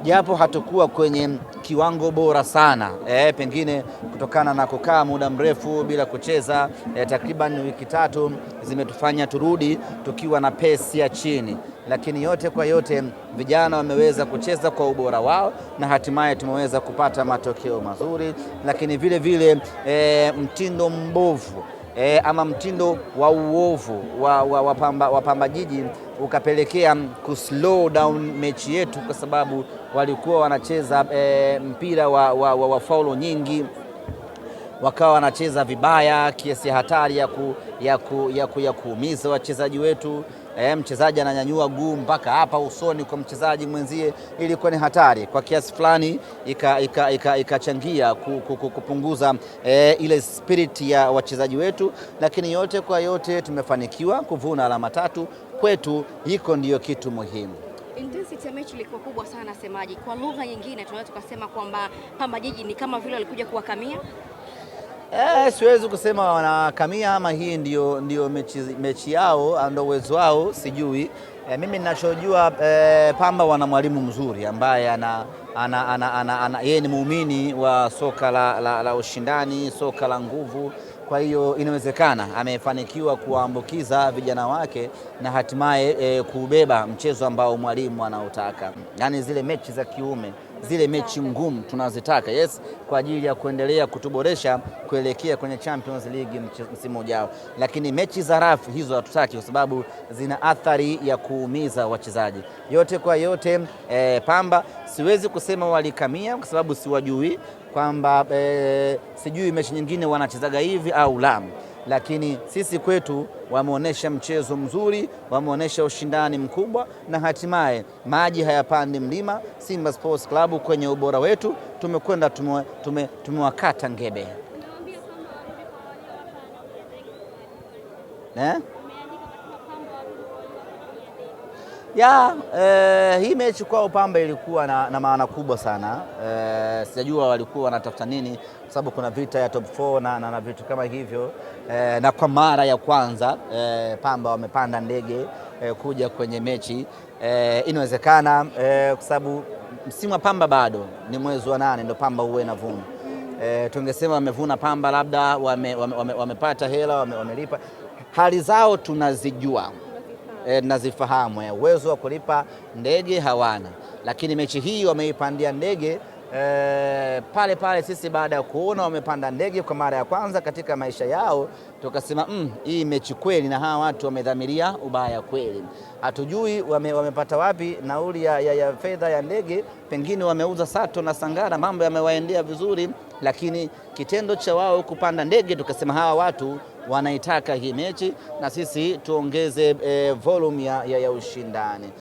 japo hatakuwa kwenye kiwango bora sana pengine kutokana na kukaa muda mrefu bila kucheza takriban wiki 3 zimetufanya turudi tukiwa na pesi ya chini, lakini yote kwa yote vijana wameweza kucheza kwa ubora wao na hatimaye tumeweza kupata matokeo mazuri, lakini vile vile mtindo mbovu ama mtindo wa uovu wa Pamba Jiji ukapelekea slow down mechi yetu, kwa sababu walikuwa wanacheza mpira wa faulo nyingi, wakawa wanacheza vibaya kiasi hatari ya kuumiza wachezaji wetu. Mchezaji ananyanyua guu mpaka hapa usoni kwa mchezaji mwenzie, ilikuwa ni hatari kwa kiasi fulani, ikachangia kupunguza ile spirit ya wachezaji wetu, lakini yote kwa yote tumefanikiwa kuvuna alama 3. Kwetu hiko ndiyo kitu muhimu. Intensity ya mechi ilikuwa kubwa sana semaji. Kwa lugha nyingine tunaweza tukasema kwamba Pamba Jiji ni kama vile walikuja kuwakamia. Siwezi kusema wanakamia ama hii ndio mechi yao ndio uwezo wao, sijui. Mimi ninachojua Pamba wana mwalimu mzuri ambaye yeye ni muumini wa soka la ushindani, soka la nguvu. Kwa hiyo inawezekana amefanikiwa kuwaambukiza vijana wake na hatimaye kubeba mchezo ambao mwalimu anautaka, yaani zile mechi za kiume, zile mechi ngumu tunazitaka, yes, kwa ajili ya kuendelea kutuboresha kuelekea kwenye Champions League msimu ujao, lakini mechi za rafu hizo hatutaki, kwa sababu zina athari ya kuumiza wachezaji. Yote kwa yote Pamba siwezi kusema walikamia kwa sababu siwajui, kwamba sijui mechi nyingine wanachezaga hivi au la, lakini sisi kwetu wameonyesha mchezo mzuri, wameonyesha ushindani mkubwa, na hatimaye maji hayapandi mlima. Simba Sports Club kwenye ubora wetu tumekwenda tumewakata ngebe. Hii mechi kwa Pamba ilikuwa na maana kubwa sana. Sijajua walikuwa wanatafuta nini, kwa sababu kuna vita ya top 4 na vitu kama hivyo, na kwa mara ya kwanza Pamba wamepanda ndege kuja kwenye mechi. Inawezekana kwa sababu msimu wa Pamba bado ni mwezi wa 8 ndio Pamba uwe na vuna. Tungesema wamevuna Pamba, labda wamepata hela, wamelipa. Hali zao tunazijua, nazifahamu, uwezo wa kulipa ndege hawana, lakini mechi hii wameipandia ndege pale. Sisi baada ya kuona wamepanda ndege kwa mara ya kwanza katika maisha yao, tukasema hii mechi kweli, na hawa watu wamedhamiria ubaya kweli. Hatujui wamepata wapi nauli ya fedha ya ndege, pengine wameuza Sato na Sangara, mambo yamewaendea vizuri, lakini kitendo cha wao kupanda ndege, tukasema hawa watu wanaitaka hii mechi, na sisi tuongeze volume ya ushindani.